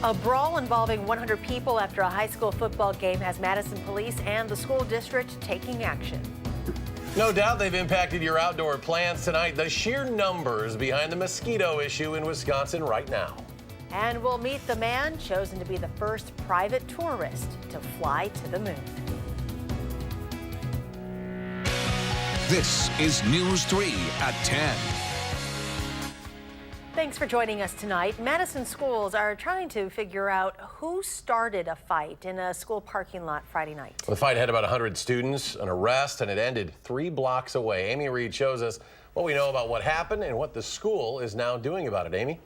A brawl involving 100 people after a high school football game has Madison police and the school district taking action. No doubt they've impacted your outdoor plans tonight. The sheer numbers behind the mosquito issue in Wisconsin right now. And we'll meet the man chosen to be the first private tourist to fly to the moon. This is News 3 at 10. Thanks for joining us tonight. Madison schools are trying to figure out who started a fight in a school parking lot Friday night. The fight had about 100 students, an arrest, and it ended 3 blocks away. Amy Reed shows us what we know about what happened and what the school is now doing about it. Amy?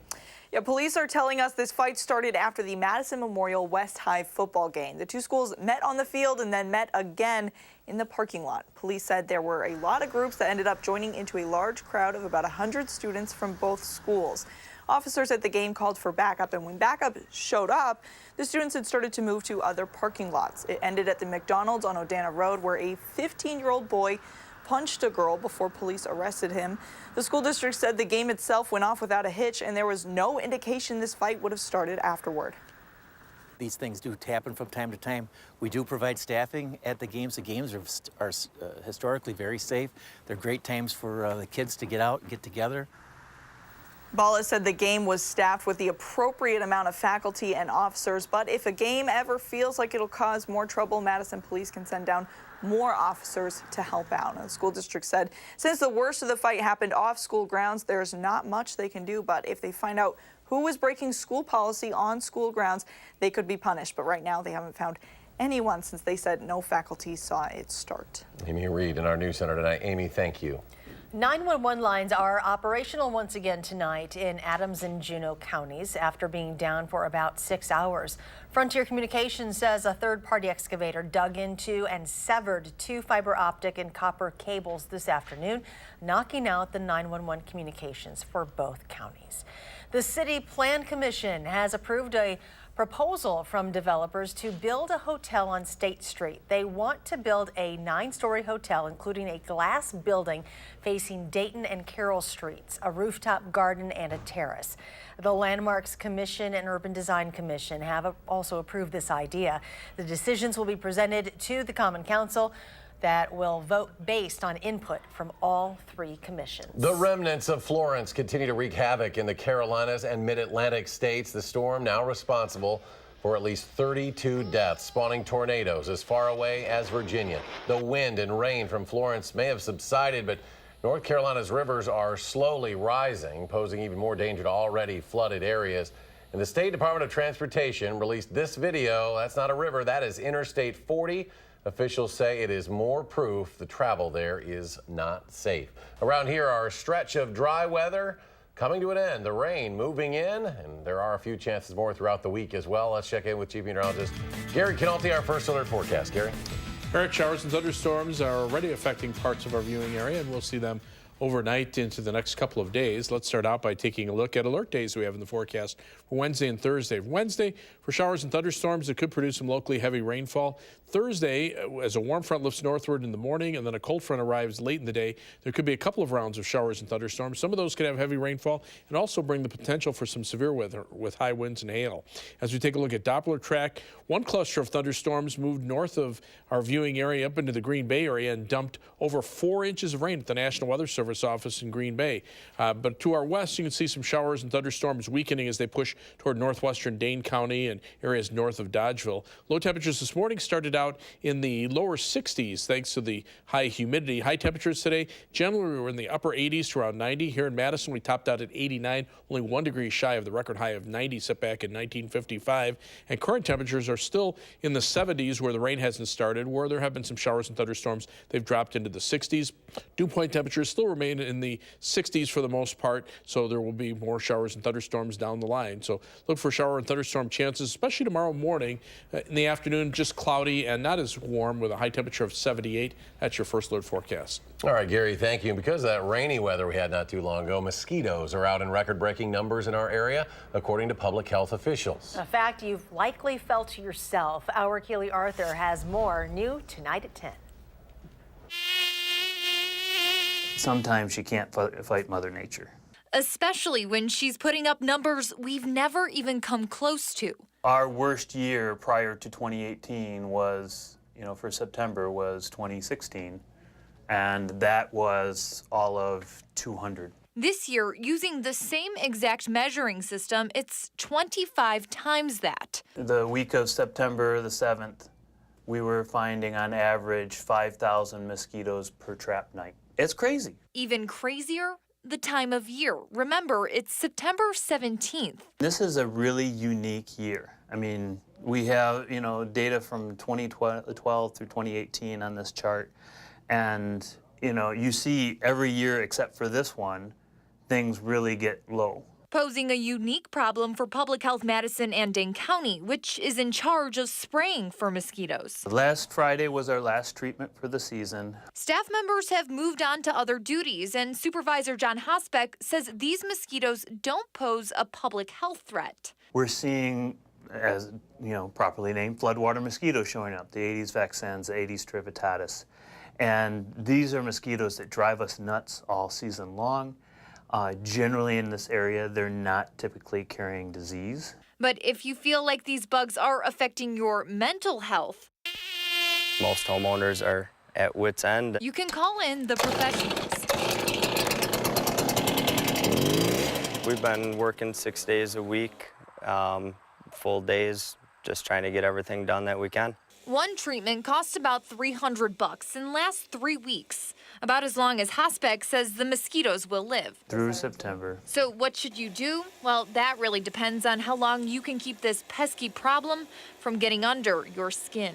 Yeah, police are telling us this fight started after the Madison Memorial West High football game. The two schools met on the field and then met again in the parking lot. Police said there were a lot of groups that ended up joining into a large crowd of about 100 students from both schools. Officers at the game called for backup, and when backup showed up, the students had started to move to other parking lots. It ended at the McDonald's on Odana Road, where a 15-year-old boy punched a girl before police arrested him. The school district said the game itself went off without a hitch, and there was no indication this fight would have started afterward. These things do happen from time to time. We do provide staffing at the games. The games are historically very safe. They're great times for the kids to get out and get together. Bala said the game was staffed with the appropriate amount of faculty and officers, but if a game ever feels like it'll cause more trouble, Madison police can send down more officers to help out. And the school district said since the worst of the fight happened off school grounds, there's not much they can do, but if they find out who was breaking school policy on school grounds, they could be punished. But right now they haven't found anyone since they said no faculty saw it start. Amy Reed in our news center tonight. Amy, thank you. 911 lines are operational once again tonight in Adams and Juneau counties after being down for about 6 hours. Frontier Communications says a third-party excavator dug into and severed 2 fiber optic and copper cables this afternoon, knocking out the 911 communications for both counties. The City Plan Commission has approved a proposal from developers to build a hotel on State Street. They want to build a 9-story hotel, including a glass building facing Dayton and Carroll Streets, a rooftop garden, and a terrace. The Landmarks Commission and Urban Design Commission have also approved this idea. The decisions will be presented to the Common Council that will vote based on input from all 3 commissions. The remnants of Florence continue to wreak havoc in the Carolinas and mid-Atlantic states. The storm now responsible for at least 32 deaths, spawning tornadoes as far away as Virginia. The wind and rain from Florence may have subsided, but North Carolina's rivers are slowly rising, posing even more danger to already flooded areas. And the State Department of Transportation released this video. That's not a river, that is Interstate 40. Officials say it is more proof the travel there is not safe. Around here, our stretch of dry weather coming to an end. The rain moving in, and there are a few chances more throughout the week as well. Let's check in with Chief Meteorologist Gary Canalti, our first alert forecast. Gary? Eric, showers and thunderstorms are already affecting parts of our viewing area, and we'll see them overnight into the next couple of days. Let's start out by taking a look at alert days we have in the forecast for Wednesday and Thursday. Wednesday, for showers and thunderstorms that could produce some locally heavy rainfall. Thursday, as a warm front lifts northward in the morning and then a cold front arrives late in the day, there could be a couple of rounds of showers and thunderstorms. Some of those could have heavy rainfall and also bring the potential for some severe weather with high winds and hail. As we take a look at Doppler track, one cluster of thunderstorms moved north of our viewing area up into the Green Bay area and dumped over 4 inches of rain at the National Weather Service office in Green Bay. But to our west, you can see some showers and thunderstorms weakening as they push toward northwestern Dane County and areas north of Dodgeville. Low temperatures this morning started out in the lower 60s thanks to the high humidity. High temperatures today, generally we were in the upper 80s to around 90. Here in Madison, we topped out at 89, only 1 degree shy of the record high of 90 set back in 1955. And current temperatures are still in the 70s where the rain hasn't started. Where there have been some showers and thunderstorms, they've dropped into the 60s. Dew point temperatures still remain in the 60s for the most part, so there will be more showers and thunderstorms down the line. So look for shower and thunderstorm chances, especially tomorrow morning. In the afternoon, just cloudy and not as warm with a high temperature of 78. That's your first alert forecast. All right, Gary, thank you. And because of that rainy weather we had not too long ago, mosquitoes are out in record-breaking numbers in our area, according to public health officials. A fact you've likely felt yourself. Our Keely Arthur has more new tonight at 10. Sometimes you can't fight Mother Nature. especially when she's putting up numbers we've never even come close to. Our worst year prior to 2018 was, for September was 2016, and that was all of 200. This year, using the same exact measuring system, it's 25 times that. The week of September the 7th, we were finding on average 5,000 mosquitoes per trap night. It's crazy. Even crazier, the time of year. Remember, it's September 17th. This is a really unique year. I mean, we have, data from 2012 through 2018 on this chart. And, you see every year except for this one, things really get low. Posing a unique problem for Public Health Madison and Dane County, which is in charge of spraying for mosquitoes. Last Friday was our last treatment for the season. Staff members have moved on to other duties, and Supervisor John Hosbeck says these mosquitoes don't pose a public health threat. We're seeing, as properly named, floodwater mosquitoes showing up, the Aedes vexans, the Aedes trivitatis. And these are mosquitoes that drive us nuts all season long. Generally in this area, they're not typically carrying disease. But if you feel like these bugs are affecting your mental health, most homeowners are at wit's end. you can call in the professionals. We've been working 6 days a week, full days, just trying to get everything done that we can. One treatment costs about $300 and lasts 3 weeks, about as long as Hosbeck says the mosquitoes will live. Through September. So what should you do? Well, that really depends on how long you can keep this pesky problem from getting under your skin.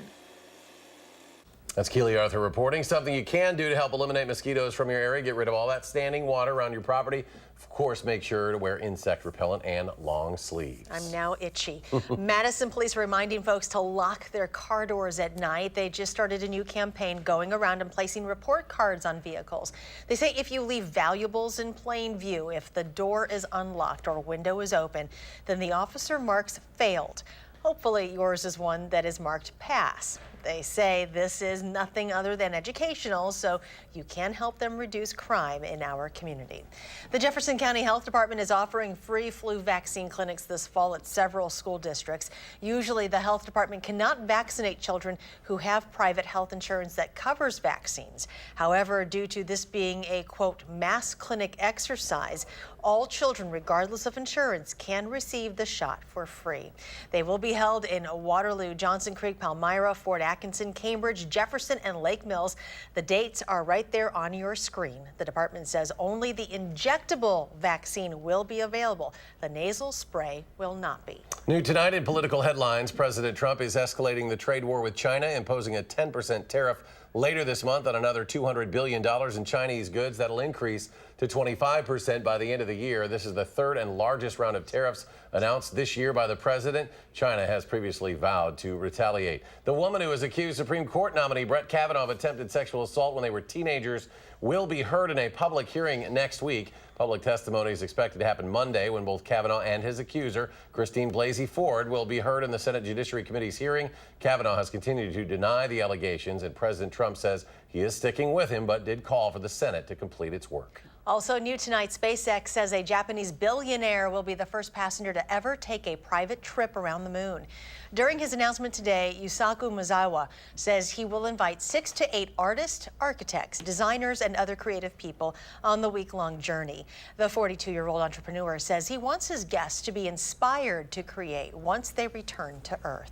That's Keely Arthur reporting. Something you can do to help eliminate mosquitoes from your area. Get rid of all that standing water around your property. Of course, make sure to wear insect repellent and long sleeves. I'm now itchy. Madison police are reminding folks to lock their car doors at night. They just started a new campaign going around and placing report cards on vehicles. They say if you leave valuables in plain view, if the door is unlocked or window is open, then the officer marks failed. Hopefully yours is one that is marked pass. They say this is nothing other than educational, so you can help them reduce crime in our community. The Jefferson County Health Department is offering free flu vaccine clinics this fall at several school districts. Usually the health department cannot vaccinate children who have private health insurance that covers vaccines. However, due to this being a, quote, mass clinic exercise, all children, regardless of insurance, can receive the shot for free. They will be held in Waterloo, Johnson Creek, Palmyra, Fort Atkinson, Cambridge, Jefferson, and Lake Mills. The dates are right there on your screen. The department says only the injectable vaccine will be available. The nasal spray will not be. New tonight in political headlines, President Trump is escalating the trade war with China, imposing a 10% tariff later this month on another $200 billion in Chinese goods. That'll increase to 25% by the end of the year. This is the third and largest round of tariffs announced this year by the president. China has previously vowed to retaliate. The woman who has accused Supreme Court nominee Brett Kavanaugh of attempted sexual assault when they were teenagers will be heard in a public hearing next week. Public testimony is expected to happen Monday when both Kavanaugh and his accuser, Christine Blasey Ford, will be heard in the Senate Judiciary Committee's hearing. Kavanaugh has continued to deny the allegations, and President Trump says he is sticking with him, but did call for the Senate to complete its work. Also new tonight, SpaceX says a Japanese billionaire will be the first passenger to ever take a private trip around the moon. During his announcement today, Yusaku Mizawa says he will invite 6 to 8 artists, architects, designers, and other creative people on the week-long journey. The 42-year-old entrepreneur says he wants his guests to be inspired to create once they return to Earth.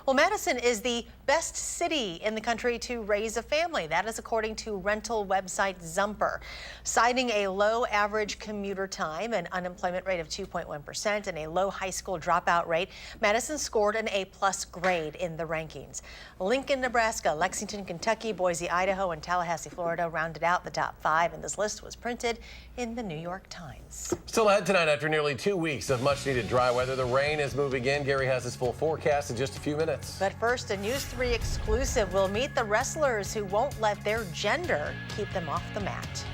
Well, Madison is the best city in the country to raise a family. That is according to rental website Zumper. Citing a low average commuter time, an unemployment rate of 2.1%, and a low high school dropout rate, Madison scored an A+ grade in the rankings. Lincoln, Nebraska, Lexington, Kentucky, Boise, Idaho, and Tallahassee, Florida rounded out the top 5, and this list was printed in the New York Times. Still ahead tonight after nearly 2 weeks of much-needed dry weather. The rain is moving in. Gary has his full forecast in just a few minutes. But first, a News 3 exclusive. We'll meet the wrestlers who won't let their gender keep them off the mat.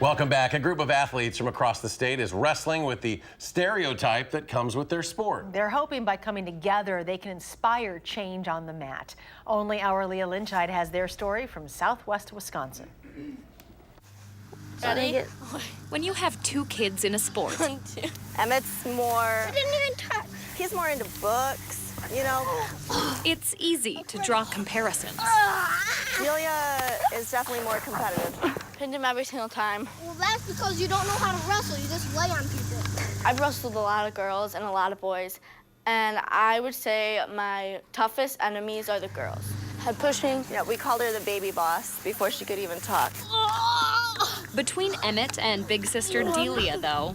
Welcome back. A group of athletes from across the state is wrestling with the stereotype that comes with their sport. They're hoping by coming together they can inspire change on the mat. Only our Leah Lynchide has their story from Southwest Wisconsin. Ready? When you have two kids in a sport, Emmett's more... I didn't even touch. He's more into books, you know? it's easy to draw comparisons. Amelia is definitely more competitive. Pinned him every single time. Well, that's because you don't know how to wrestle. You just lay on people. I've wrestled a lot of girls and a lot of boys, and I would say my toughest enemies are the girls. Head pushing. Yeah, we called her the baby boss before she could even talk. Between Emmett and big sister Delia, though,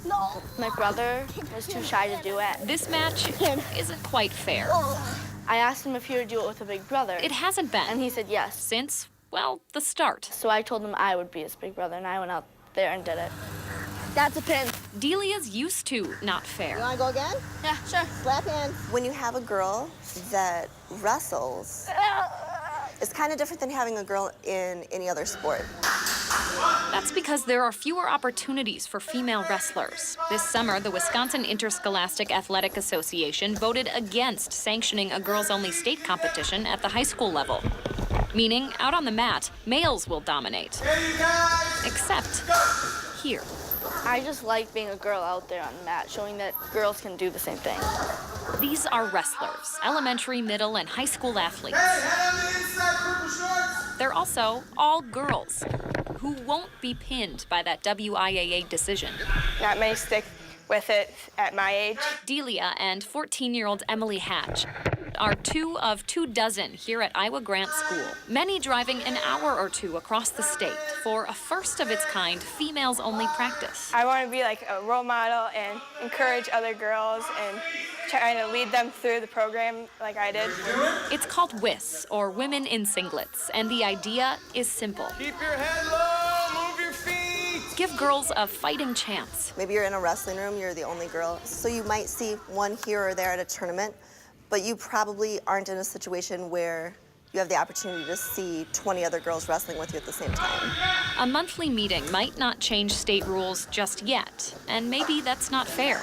My brother was too shy to do it. this match isn't quite fair. I asked him if he would do it with a big brother. It hasn't been. And he said yes. Since, well, the start. So I told him I would be his big brother, and I went out there and did it. That's a pin. Delia's used to not fair. You want to go again? Yeah, sure. Slap in. When you have a girl that wrestles, it's kind of different than having a girl in any other sport. That's because there are fewer opportunities for female wrestlers. This summer, the Wisconsin Interscholastic Athletic Association voted against sanctioning a girls-only state competition at the high school level. Meaning, out on the mat, males will dominate. Except here. I just like being a girl out there on the mat, showing that girls can do the same thing. These are wrestlers, elementary, middle, and high school athletes. They're also all girls who won't be pinned by that WIAA decision. Not many stick with it at my age. Delia and 14-year-old Emily Hatch are 2 of 24 here at Iowa Grant School, many driving an hour or two across the state for a first-of-its-kind females-only practice. I want to be like a role model and encourage other girls and trying to lead them through the program like I did. It's called WISC, or Women in Singlets, and the idea is simple. Keep your head low, move your feet. Give girls a fighting chance. Maybe you're in a wrestling room, you're the only girl, so you might see one here or there at a tournament, but you probably aren't in a situation where you have the opportunity to see 20 other girls wrestling with you at the same time. A monthly meeting might not change state rules just yet, and maybe that's not fair.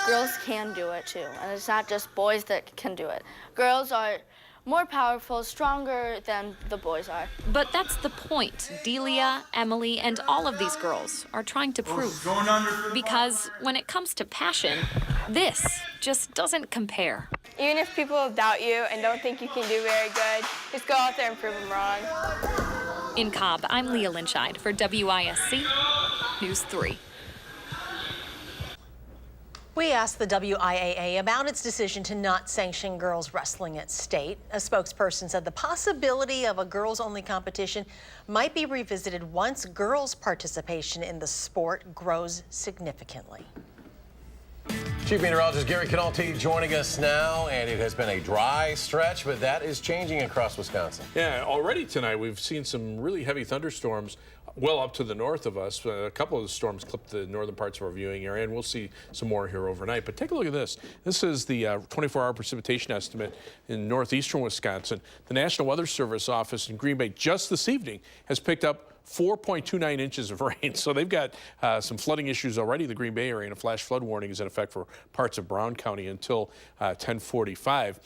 Girls can do it too, and it's not just boys that can do it. Girls are more powerful, stronger than the boys are. But that's the point Delia, Emily, and all of these girls are trying to prove. Because when it comes to passion, this just doesn't compare. Even if people doubt you and don't think you can do very good, just go out there and prove them wrong. In Cobb, I'm Leah Lynchide for WISC News 3. We asked the WIAA about its decision to not sanction girls wrestling at state. A spokesperson said the possibility of a girls-only competition might be revisited once girls' participation in the sport grows significantly. Chief Meteorologist Gary Canalti joining us now, and it has been a dry stretch, but that is changing across Wisconsin. Yeah, already tonight we've seen some really heavy thunderstorms well up to the north of us. A couple of the storms clipped the northern parts of our viewing area, and we'll see some more here overnight. But take a look at this. This is the 24-hour precipitation estimate in northeastern Wisconsin. The National Weather Service office in Green Bay just this evening has picked up 4.29 inches of rain. So they've got some flooding issues already in the Green Bay area, and a flash flood warning is in effect for parts of Brown County until 10:45.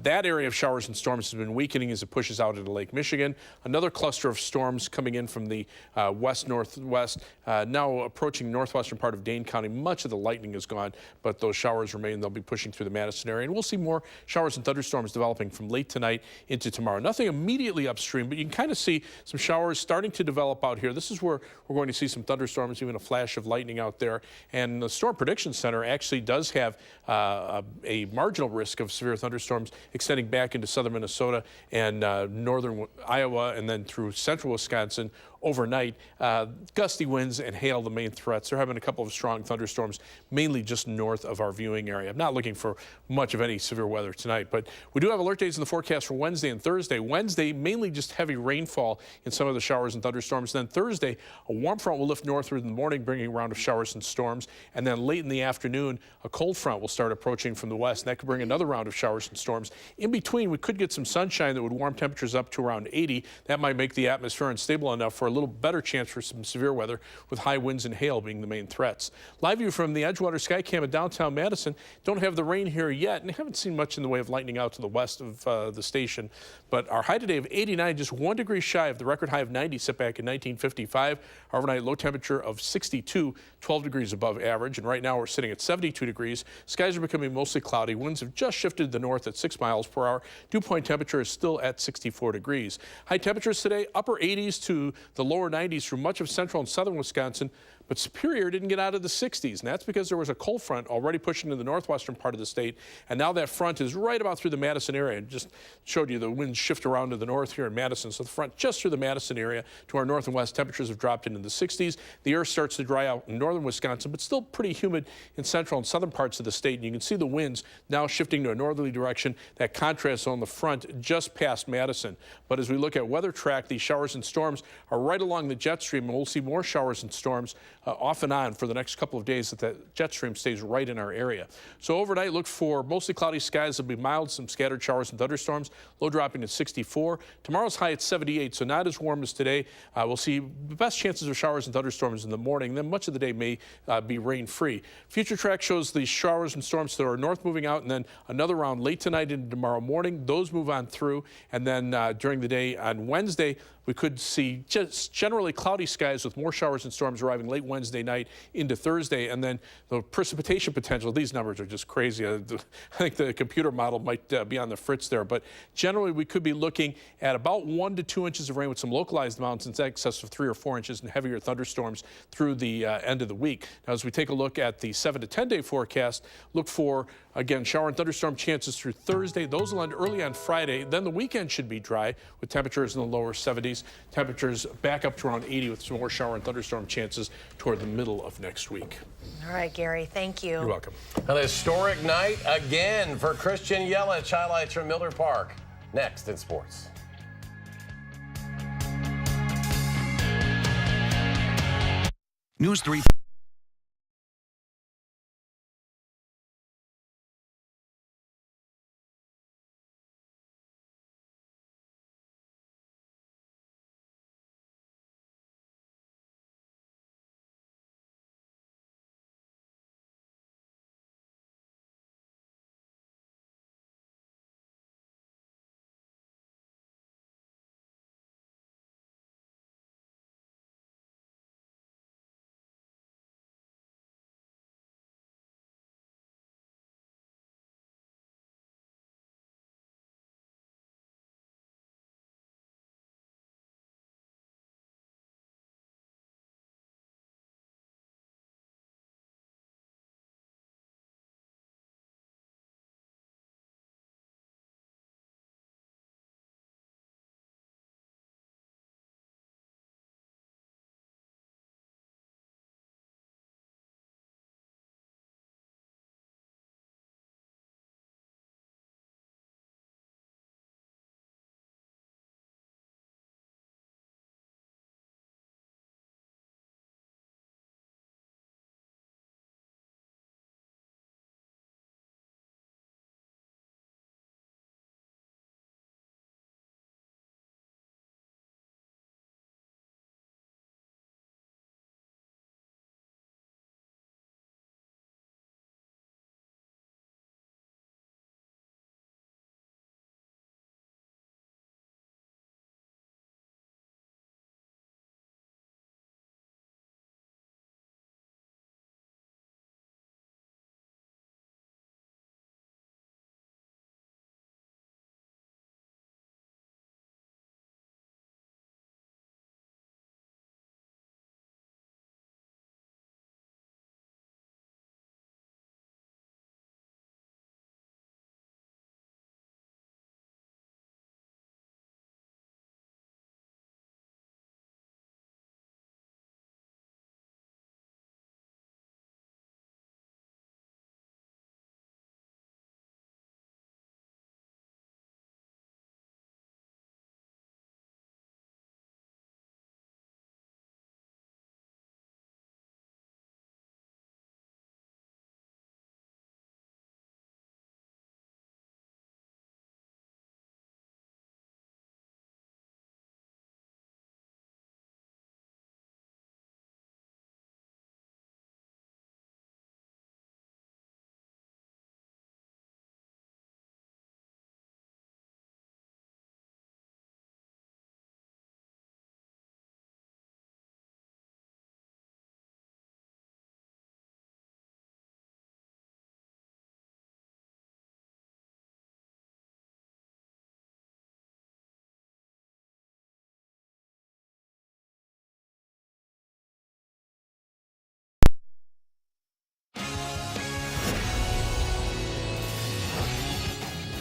That area of showers and storms has been weakening as it pushes out into Lake Michigan. Another cluster of storms coming in from the west-northwest, now approaching northwestern part of Dane County. Much of the lightning is gone, but those showers remain. They'll be pushing through the Madison area, and we'll see more showers and thunderstorms developing from late tonight into tomorrow. Nothing immediately upstream, but you can kind of see some showers starting to develop out here. This is where we're going to see some thunderstorms, even a flash of lightning out there. And the Storm Prediction Center actually does have a marginal risk of severe thunderstorms extending back into southern Minnesota and northern Iowa, and then through central Wisconsin overnight. Gusty winds and hail, the main threats. They're having a couple of strong thunderstorms, mainly just north of our viewing area. I'm not looking for much of any severe weather tonight, but we do have alert days in the forecast for Wednesday and Thursday. Wednesday, mainly just heavy rainfall in some of the showers and thunderstorms. Then Thursday, a warm front will lift northward in the morning, bringing a round of showers and storms. And then late in the afternoon, a cold front will start approaching from the west, and that could bring another round of showers and storms. In between, we could get some sunshine that would warm temperatures up to around 80. That might make the atmosphere unstable enough for a little better chance for some severe weather, with high winds and hail being the main threats. Live view from the Edgewater Skycam in downtown Madison. Don't have the rain here yet, and haven't seen much in the way of lightning out to the west of the station. But our high today of 89, just 1 degree shy of the record high of 90 set back in 1955. Our overnight low temperature of 62, 12 degrees above average. And right now we're sitting at 72 degrees. Skies are becoming mostly cloudy. Winds have just shifted to the north at 6 miles per hour. Dew point temperature is still at 64 degrees. High temperatures today, upper 80s to the lower 90s for much of central and southern Wisconsin. But Superior didn't get out of the 60s, and that's because there was a cold front already pushing into the northwestern part of the state, and now that front is right about through the Madison area. And just showed you the winds shift around to the north here in Madison, so the front just through the Madison area to our north and west. Temperatures have dropped into the 60s. The air starts to dry out in northern Wisconsin, but still pretty humid in central and southern parts of the state. And you can see the winds now shifting to a northerly direction. That contrast zone, the front just past Madison. But as we look at weather track, these showers and storms are right along the jet stream, and we'll see more showers and storms off and on for the next couple of days that jet stream stays right in our area. So overnight, look for mostly cloudy skies. There'll be mild, some scattered showers and thunderstorms. Low dropping to 64. Tomorrow's high at 78, so not as warm as today. We'll see the best chances of showers and thunderstorms in the morning. Then much of the day may be rain-free. Future track shows the showers and storms that are north moving out, and then another round late tonight into tomorrow morning. Those move on through, and then during the day on Wednesday, we could see just generally cloudy skies with more showers and storms arriving late Wednesday night into Thursday. And then the precipitation potential, these numbers are just crazy. I think the computer model might be on the fritz there. But generally, we could be looking at about 1 to 2 inches of rain with some localized amounts in excess of 3 or 4 inches and heavier thunderstorms through the end of the week. Now, as we take a look at the 7 to 10 day forecast, look for, again, shower and thunderstorm chances through Thursday. Those will end early on Friday. Then the weekend should be dry with temperatures in the lower 70s. Temperatures back up to around 80 with some more shower and thunderstorm chances toward the middle of next week. All right, Gary, thank you. You're welcome. An historic night again for Christian Yelich. Highlights from Miller Park. Next in sports. News 3.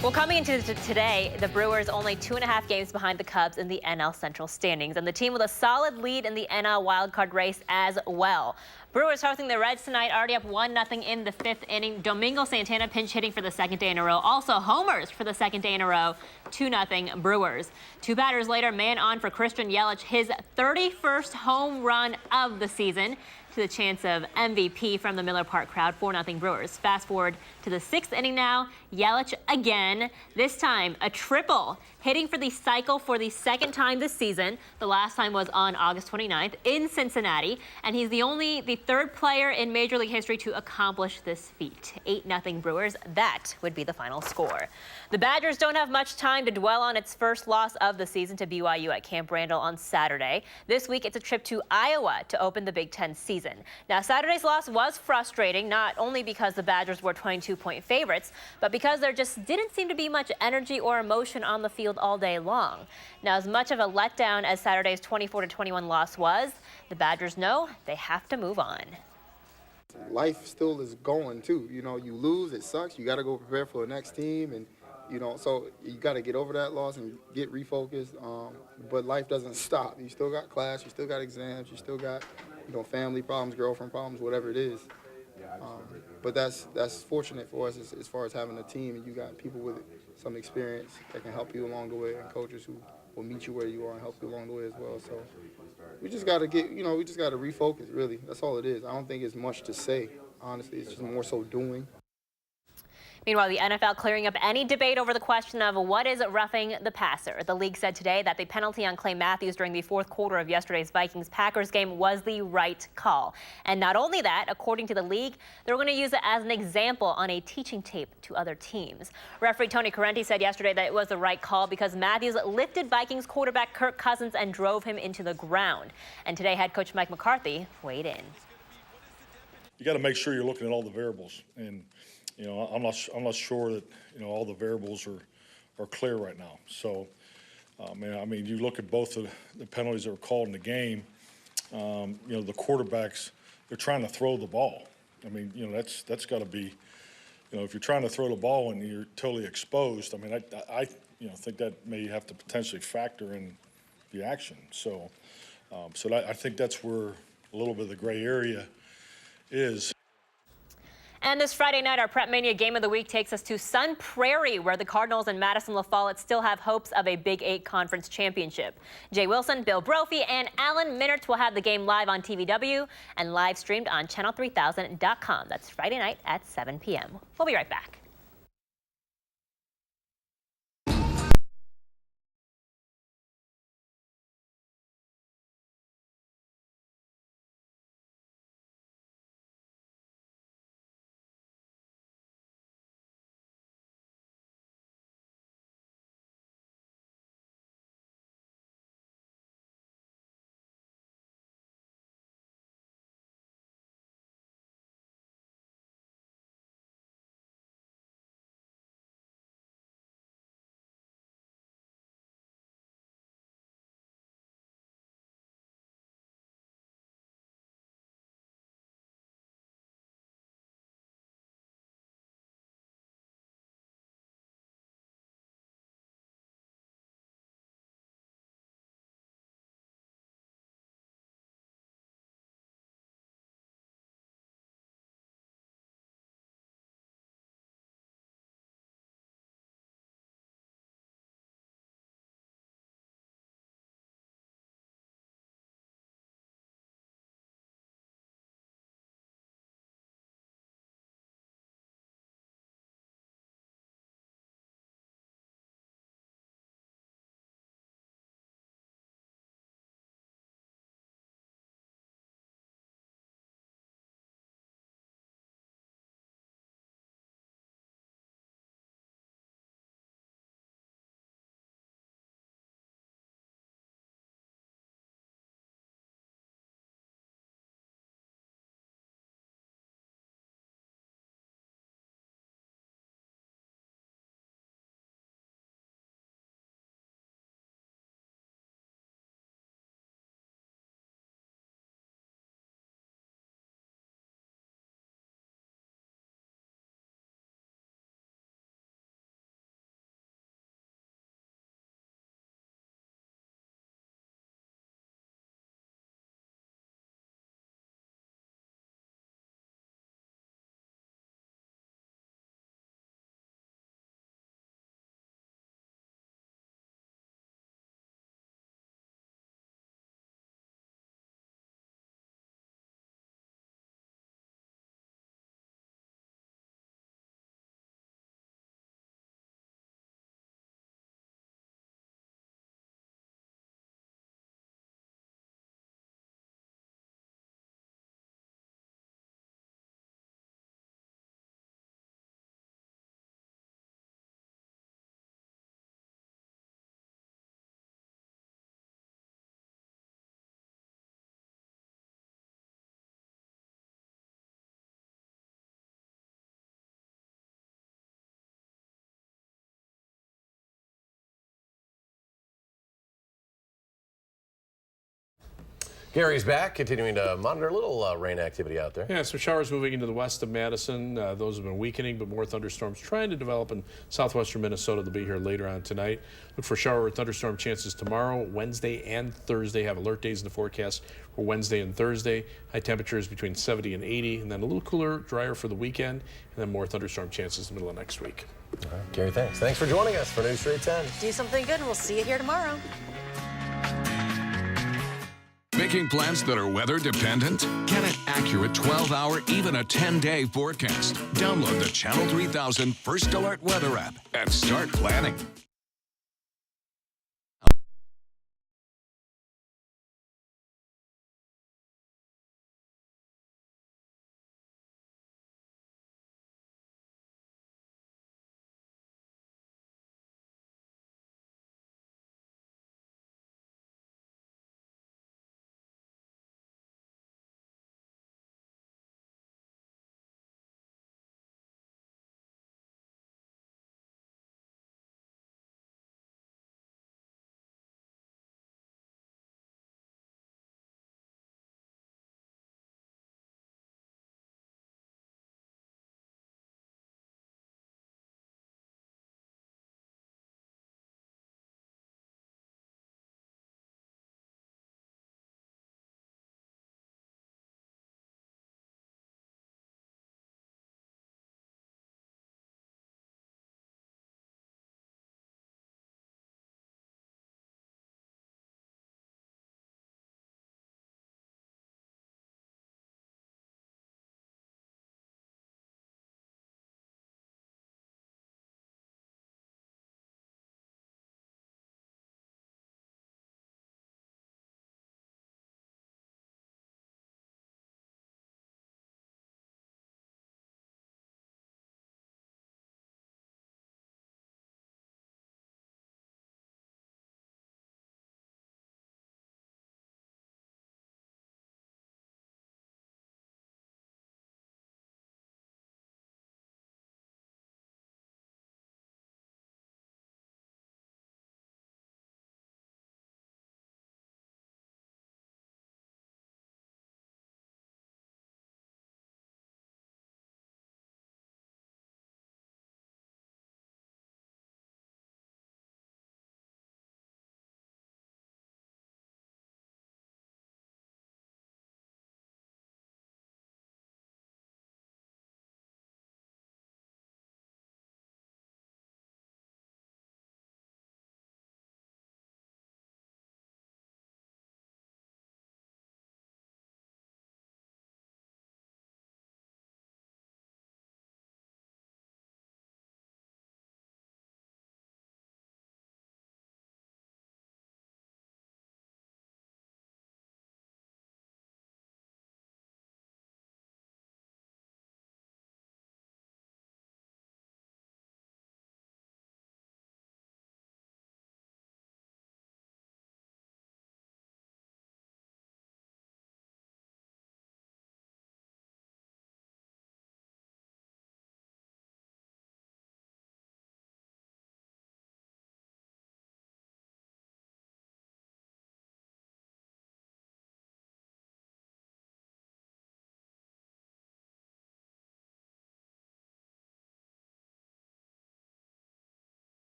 Well, coming into today, the Brewers only 2.5 games behind the Cubs in the NL Central standings, and the team with a solid lead in the NL wildcard race as well. Brewers hosting the Reds tonight, already up 1-0 in the 5th inning. Domingo Santana pinch hitting for the 2nd day in a row. Also homers for the 2nd day in a row. 2-0 Brewers. 2 batters later, man on for Christian Yelich, his 31st home run of the season, to the chance of MVP from the Miller Park crowd. 4-0 Brewers. Fast forward to the 6th inning now. Yelich again, this time a triple, hitting for the cycle for the 2nd time this season. The last time was on August 29th in Cincinnati, and he's the 3rd player in Major League history to accomplish this feat. 8-0 Brewers. That would be the final score. The Badgers don't have much time to dwell on its first loss of the season to BYU at Camp Randall on Saturday. This week, it's a trip to Iowa to open the Big Ten season. Now, Saturday's loss was frustrating, not only because the Badgers were 22-point favorites, but because there just didn't seem to be much energy or emotion on the field all day long. Now, as much of a letdown as Saturday's 24-21 loss was, the Badgers know they have to move on. Life still is going, too. You know, you lose, it sucks. You got to go prepare for the next team, and you know, so you got to get over that loss and get refocused. But life doesn't stop. You still got class, you still got exams, you still got, you know, family problems, girlfriend problems, whatever it is. But that's fortunate for us as far as having a team, and you got people with some experience that can help you along the way, and coaches who will meet you where you are and help you along the way as well. So we just got to we just got to refocus, really. That's all it is. I don't think it's much to say, honestly. It's just more so doing. Meanwhile, the NFL clearing up any debate over the question of what is roughing the passer. The league said today that the penalty on Clay Matthews during the 4th quarter of yesterday's Vikings-Packers game was the right call. And not only that, according to the league, they're going to use it as an example on a teaching tape to other teams. Referee Tony Correnti said yesterday that it was the right call because Matthews lifted Vikings quarterback Kirk Cousins and drove him into the ground. And today, head coach Mike McCarthy weighed in. You got to make sure you're looking at all the variables, and you know, I'm not sure that, you know, all the variables are clear right now. So, I mean, you look at both of the penalties that were called in the game. You know, the quarterbacks, they're trying to throw the ball. I mean, you know, that's got to be, you know, if you're trying to throw the ball and you're totally exposed. I mean, I you know, think that may have to potentially factor in the action. So, I think that's where a little bit of the gray area is. And this Friday night, our Prep Mania Game of the Week takes us to Sun Prairie, where the Cardinals and Madison La Follette still have hopes of a Big 8 conference championship. Jay Wilson, Bill Brophy, and Alan Minert will have the game live on TVW and live streamed on channel3000.com. That's Friday night at 7 p.m. We'll be right back. Gary's back, continuing to monitor a little rain activity out there. Yeah, some showers moving into the west of Madison. Those have been weakening, but more thunderstorms trying to develop in southwestern Minnesota. They'll be here later on tonight. Look for shower or thunderstorm chances tomorrow, Wednesday, and Thursday. Have alert days in the forecast for Wednesday and Thursday. High temperatures between 70 and 80, and then a little cooler, drier for the weekend, and then more thunderstorm chances in the middle of next week. All right, Gary, thanks. Thanks for joining us for News 3 at 10. Do something good. We'll see you here tomorrow. Making plans that are weather dependent? Get an accurate 12-hour, even a 10-day forecast. Download the Channel 3000 First Alert Weather app and start planning.